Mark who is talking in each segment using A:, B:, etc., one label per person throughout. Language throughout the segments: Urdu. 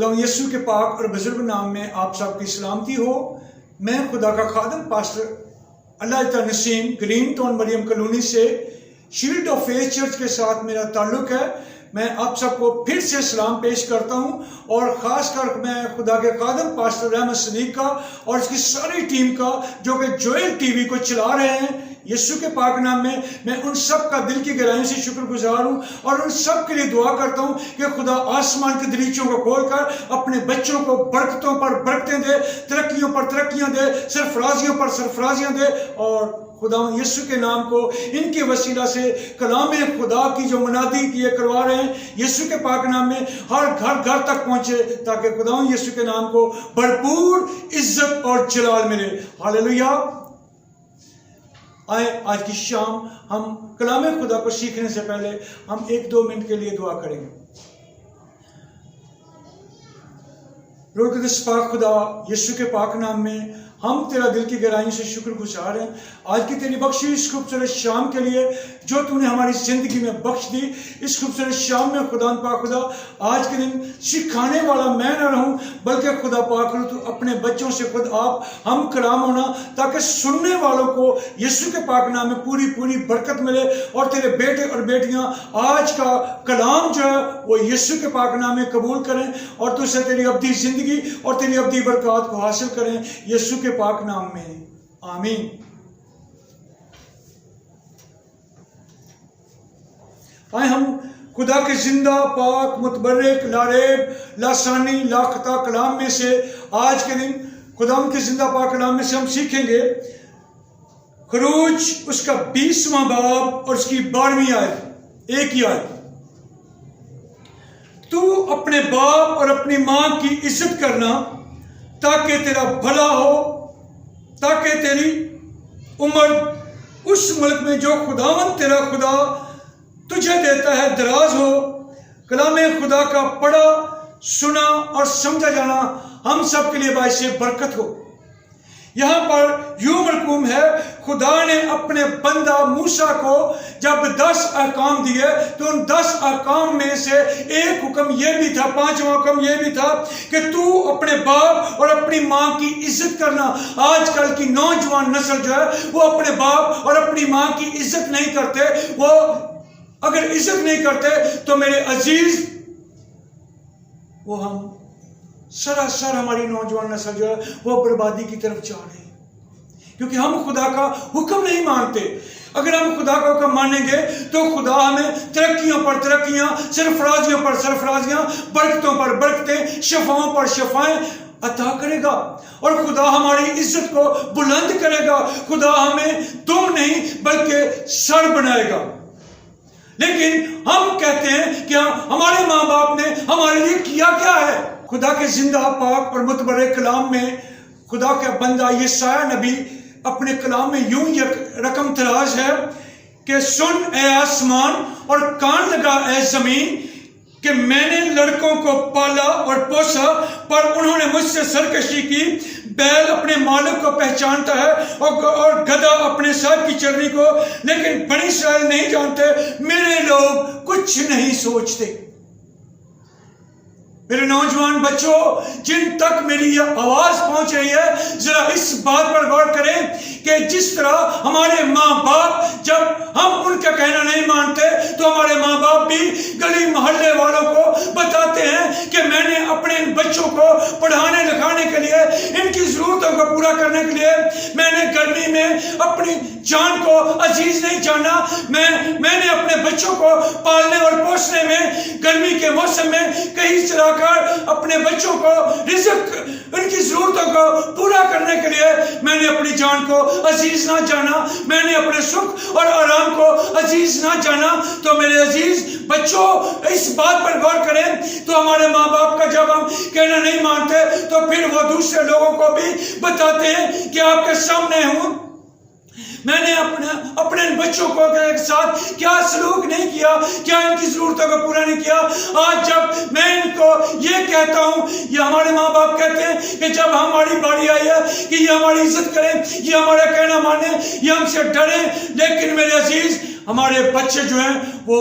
A: خدا یسوع کے پاک اور بزرگ نام میں آپ سب کی سلامتی ہو۔ میں خدا کا خادم پاسٹر اللہ تعالی نسیم گرین ٹاؤن مریم کالونی سے شیلڈ آف فیتھ چرچ کے ساتھ میرا تعلق ہے۔ میں آپ سب کو پھر سے سلام پیش کرتا ہوں، اور خاص کر میں خدا کے خادم پاسٹر رحمت صدیق کا اور اس کی ساری ٹیم کا جو کہ جوئل ٹی وی کو چلا رہے ہیں، یسوع کے پاک نام میں ان سب کا دل کی گہرائیوں سے شکر گزار ہوں، اور ان سب کے لیے دعا کرتا ہوں کہ خدا آسمان کے دریچوں کو کھول کر اپنے بچوں کو برکتوں پر برکتیں دے، ترقیوں پر ترقیاں دے، سرفرازیوں پر سرفرازیاں دے، اور خدا یسوع کے نام کو ان کے وسیلہ سے کلام خدا کی جو منادی کیے کروا رہے ہیں یسوع کے پاک نام میں ہر گھر گھر تک پہنچے، تاکہ خدا یسوع کے نام کو بھرپور عزت اور جلال ملے۔ ہاللیلویہ۔ آئے آج کی شام ہم کلام خدا کو سیکھنے سے پہلے ہم 1-2 منٹ کے لیے دعا کریں گے۔ روح القدس پاک خدا یسوع کے پاک نام میں ہم تیرا دل کی گہرائیوں سے شکر گزار ہیں آج کی تیری بخشی اس خوبصورت شام کے لیے جو تو نے ہماری زندگی میں بخش دی۔ اس خوبصورت شام میں خدا پاک خدا آج کے دن سکھانے والا میں نہ رہوں، بلکہ خدا پاک تو اپنے بچوں سے خود آپ ہم کلام ہونا، تاکہ سننے والوں کو یسوع کے پاک نام میں پوری برکت ملے، اور تیرے بیٹے اور بیٹیاں آج کا کلام جو ہے وہ یسوع کے پاک نام میں قبول کریں، اور تو سے تیری ابدی زندگی اور تیری ابدی برکات کو حاصل کریں یسوع کے پاک نام میں، آمین۔ آئے ہم خدا کے زندہ پاک متبرک لاریب لاسانی لاخطا کلام میں سے آج کے دن خدا کے زندہ پاک کلام میں سے ہم سیکھیں گے خروج اس کا 20واں باب اور اس کی 12ویں آیت، ایک ہی آیت۔ تو اپنے باپ اور اپنی ماں کی عزت کرنا تاکہ تیرا بھلا ہو، تاکہ تیری عمر اس ملک میں جو خداوند تیرا خدا تجھے دیتا ہے دراز ہو۔ کلام خدا کا پڑھا سنا اور سمجھا جانا ہم سب کے لیے باعث برکت ہو۔ یہاں پر یوں مرقوم ہے، خدا نے اپنے بندہ موسیٰ کو جب 10 احکام دیے تو ان 10 احکام میں سے ایک حکم یہ بھی تھا، 5واں حکم یہ بھی تھا کہ تو اپنے باپ اور اپنی ماں کی عزت کرنا۔ آج کل کی نوجوان نسل جو ہے وہ اپنے باپ اور اپنی ماں کی عزت نہیں کرتے۔ وہ اگر عزت نہیں کرتے تو میرے عزیز وہ ہم سراسر ہماری نوجوان نسل جو ہے وہ بربادی کی طرف جا رہی ہے، کیونکہ ہم خدا کا حکم نہیں مانتے۔ اگر ہم خدا کا حکم مانیں گے تو خدا ہمیں ترقیوں پر ترقیاں، سرفرازیوں پر سرفرازیاں، برکتوں پر برکتیں، شفاؤں پر شفائیں عطا کرے گا، اور خدا ہماری عزت کو بلند کرے گا۔ خدا ہمیں دم نہیں بلکہ سر بنائے گا۔ لیکن ہم کہتے ہیں کہ ہمارے ماں باپ نے ہمارے لیے کیا کیا ہے؟ خدا کے زندہ پاک اور متبرک کلام میں خدا کا بندہ یسایہ نبی اپنے کلام میں یوں یک رقم تراز ہے کہ سن اے آسمان اور کان لگا اے زمین، کہ میں نے لڑکوں کو پالا اور پوسا پر انہوں نے مجھ سے سرکشی کی۔ بیل اپنے مالک کو پہچانتا ہے اور گدھا اپنے صاحب کی چرنی کو، لیکن بنی اسرائیل نہیں جانتے، میرے لوگ کچھ نہیں سوچتے۔ میرے نوجوان بچوں جن تک میری یہ آواز پہنچ رہی ہے، ذرا اس بات پر غور کریں کہ جس طرح ہمارے ماں باپ جب ہم ان کا کہنا نہیں مانتے تو ہمارے ماں باپ بھی گلی محلے والوں کو بتاتے ہیں کہ میں نے اپنے بچوں کو پڑھانے لکھانے کے لیے، ان کی ضرورتوں کو پورا کرنے کے لیے میں نے گرمی میں اپنی جان کو عزیز نہیں جانا، میں نے اپنے بچوں کو پالنے اور پوسنے میں گرمی کے موسم میں کہیں چلا کر اپنے بچوں کو رزق، ان کی ضرورتوں کو پورا کرنے کے لیے میں نے اپنی جان کو عزیز نہ جانا، میں نے اپنے سکھ اور آرام کو عزیز نہ جانا۔ تو میرے عزیز بچوں اس بات پر غور کریں، تو ہمارے ماں باپ کا جب ہم کہنا نہیں مانتے تو پھر وہ دوسرے لوگوں کو بھی بتاتے ہیں کہ آپ کے سامنے ہوں، میں نے اپنے بچوں کو کے ساتھ کیا سلوک نہیں کیا، کیا ان کی ضرورتوں کو پورا نہیں کیا۔ آج جب میں ان کو یہ کہتا ہوں، یہ ہمارے ماں باپ کہتے ہیں کہ جب ہماری باری آئی ہے کہ یہ ہماری عزت کریں، یہ ہمارا کہنا مانیں، یہ ہم سے ڈریں، لیکن میرے عزیز ہمارے بچے جو ہیں وہ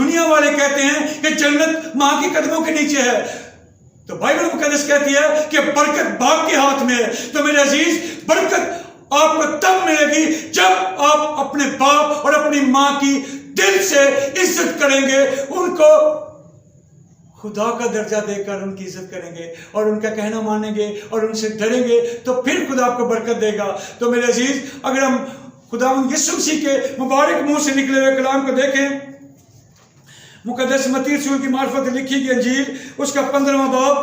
A: دنیا والے کہتے ہیں کہ جنت ماں کے قدموں کے نیچے ہے، تو بائبل مقدس کہتی ہے کہ برکت باپ کے ہاتھ میں ہے۔ تو میرے عزیز، برکت آپ کو تب ملے گی جب آپ اپنے باپ اور اپنی ماں کی دل سے عزت کریں گے، ان کو خدا کا درجہ دے کر ان کی عزت کریں گے اور ان کا کہنا مانیں گے اور ان سے ڈریں گے، تو پھر خدا آپ کو برکت دے گا۔ تو میرے عزیز، اگر ہم خدا یسوع مسیح کے مبارک منہ سے نکلے ہوئے کلام کو دیکھیں، مقدس متی رسول کی معرفت لکھی گئی انجیل اس کا 15واں باب،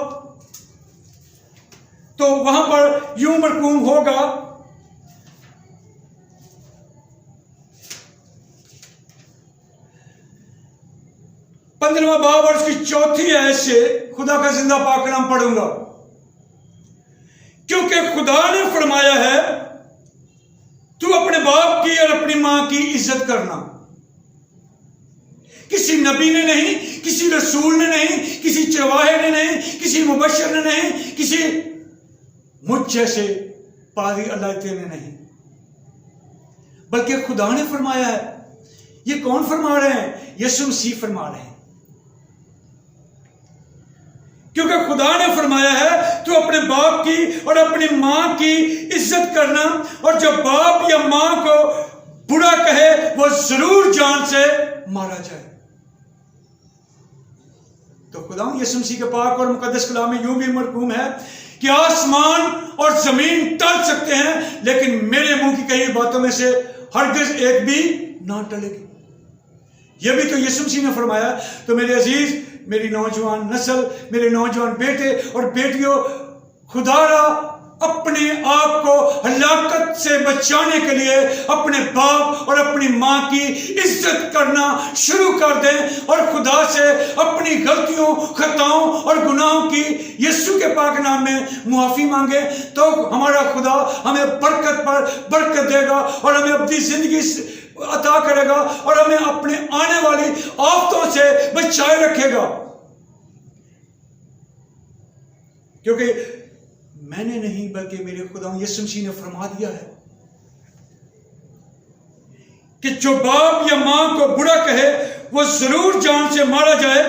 A: تو وہاں پر یوں مرقوم ہوگا، باب اور اس کی 4 آیت سے خدا کا زندہ پاک کلام پڑھوں گا۔ کیونکہ خدا نے فرمایا ہے تو اپنے باپ کی اور اپنی ماں کی عزت کرنا۔ کسی نبی نے نہیں، کسی رسول نے نہیں، کسی چرواہے نے نہیں، کسی مبشر نے نہیں، کسی مجھ جیسے پادری اللہ نے نہیں، بلکہ خدا نے فرمایا ہے۔ یہ کون فرما رہے ہیں؟ یسوع مسیح فرما رہے ہیں۔ کیونکہ خدا نے فرمایا ہے تو اپنے باپ کی اور اپنی ماں کی عزت کرنا، اور جو باپ یا ماں کو برا کہے وہ ضرور جان سے مارا جائے۔ تو خدا یسوع مسیح کے پاک اور مقدس کلام میں یوں بھی مرقوم ہے کہ آسمان اور زمین ٹل سکتے ہیں لیکن میرے منہ کی کہی باتوں میں سے ہرگز ایک بھی نہ ٹلے گی۔ یہ بھی تو یسوع مسیح نے فرمایا۔ تو میرے عزیز، میری نوجوان نسل، میرے نوجوان بیٹے اور بیٹیوں، خدا را اپنے آپ کو ہلاکت سے بچانے کے لیے اپنے باپ اور اپنی ماں کی عزت کرنا شروع کر دیں اور خدا سے اپنی غلطیوں، خطاؤں اور گناہوں کی یسوع کے پاک نام میں معافی مانگیں، تو ہمارا خدا ہمیں برکت پر برکت دے گا اور ہمیں اپنی زندگی عطا کرے گا اور ہمیں اپنے آنے والی آفتوں سے بچائے رکھے گا۔ کیونکہ میں نے نہیں بلکہ میرے خدا یسوع مسیح نے فرما دیا ہے کہ جو باپ یا ماں کو برا کہے وہ ضرور جان سے مارا جائے،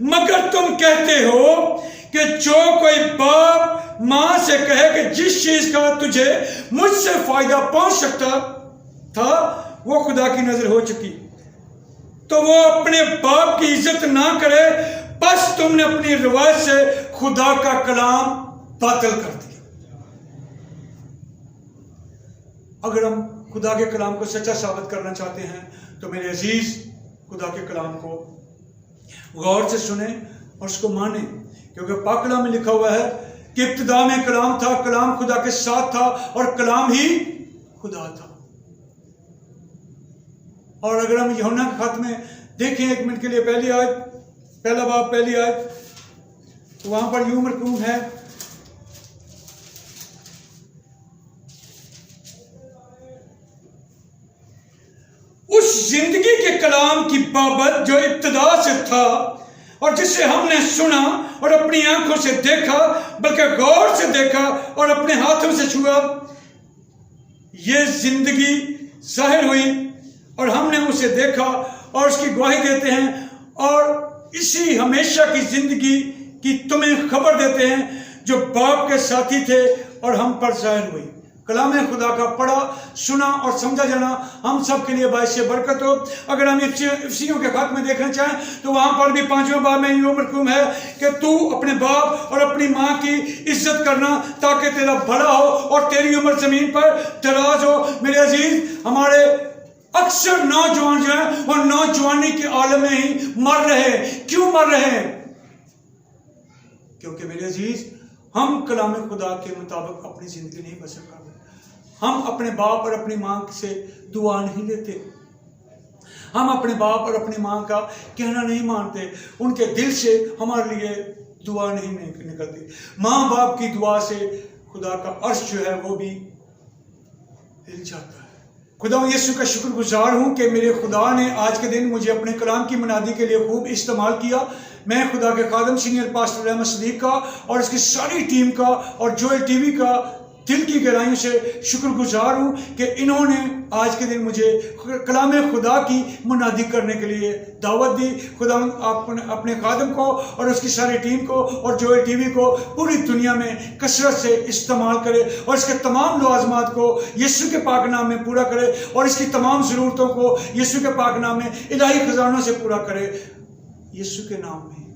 A: مگر تم کہتے ہو کہ جو کوئی باپ ماں سے کہے کہ جس چیز کا تجھے مجھ سے فائدہ پہنچ سکتا تھا وہ خدا کی نظر ہو چکی، تو وہ اپنے باپ کی عزت نہ کرے، بس تم نے اپنی روایت سے خدا کا کلام باطل کر دیا۔ اگر ہم خدا کے کلام کو سچا ثابت کرنا چاہتے ہیں تو میرے عزیز، خدا کے کلام کو غور سے سنیں اور اس کو مانیں، کیونکہ پاک کلام میں لکھا ہوا ہے کہ ابتدا میں کلام تھا، کلام خدا کے ساتھ تھا اور کلام ہی خدا تھا۔ اور اگر ہم یوحنا کے خط میں دیکھیں 1 منٹ کے لیے پہلی آیت، پہلا باب پہلی آیت، تو وہاں پر یوں مرقوم ہے، اس زندگی کے کلام کی بابت جو ابتدا سے تھا اور جسے ہم نے سنا اور اپنی آنکھوں سے دیکھا، بلکہ غور سے دیکھا اور اپنے ہاتھوں سے چھوا، یہ زندگی ظاہر ہوئی اور ہم نے اسے دیکھا اور اس کی گواہی دیتے ہیں اور اسی ہمیشہ کی زندگی کی تمہیں خبر دیتے ہیں جو باپ کے ساتھی تھے اور ہم پر ظاہر ہوئی۔ کلام خدا کا پڑھا، سنا اور سمجھا جانا ہم سب کے لیے باعث برکت ہو۔ اگر ہم افسیوں کے خط میں دیکھنا چاہیں تو وہاں پر بھی 5ویں باب میں یوں مرقوم ہے کہ تو اپنے باپ اور اپنی ماں کی عزت کرنا تاکہ تیرا بھلا ہو اور تیری عمر زمین پر دراز ہو۔ میرے عزیز، ہمارے اکثر نوجوان جو ہیں وہ نوجوانی کے عالم میں ہی مر رہے ہیں۔ کیوں مر رہے ہیں؟ کیونکہ میرے عزیز، ہم کلام خدا کے مطابق اپنی زندگی نہیں بسر کرتے۔ ہم اپنے باپ اور اپنی ماں سے دعا نہیں لیتے، ہم اپنے باپ اور اپنی ماں کا کہنا نہیں مانتے، ان کے دل سے ہمارے لیے دعا نہیں نکلتی۔ ماں باپ کی دعا سے خدا کا عرش جو ہے وہ بھی ہل جاتا ہے۔ خدا یسوع کا شکر گزار ہوں کہ میرے خدا نے آج کے دن مجھے اپنے کلام کی منادی کے لیے خوب استعمال کیا۔ میں خدا کے خادم سینئر پاسٹر احمد صدیق کا اور اس کی ساری ٹیم کا اور جوئل ٹی وی کا دل کی گہرائیوں سے شکر گزار ہوں کہ انہوں نے آج کے دن مجھے کلام خدا کی منادی کرنے کے لیے دعوت دی۔ خدا اپنے خادم کو اور اس کی ساری ٹیم کو اور جوئل ٹی وی کو پوری دنیا میں کثرت سے استعمال کرے اور اس کے تمام لوازمات کو یسوع کے پاک نام میں پورا کرے اور اس کی تمام ضرورتوں کو یسوع کے پاک نام میں الہی خزانوں سے پورا کرے، یسوع کے نام میں۔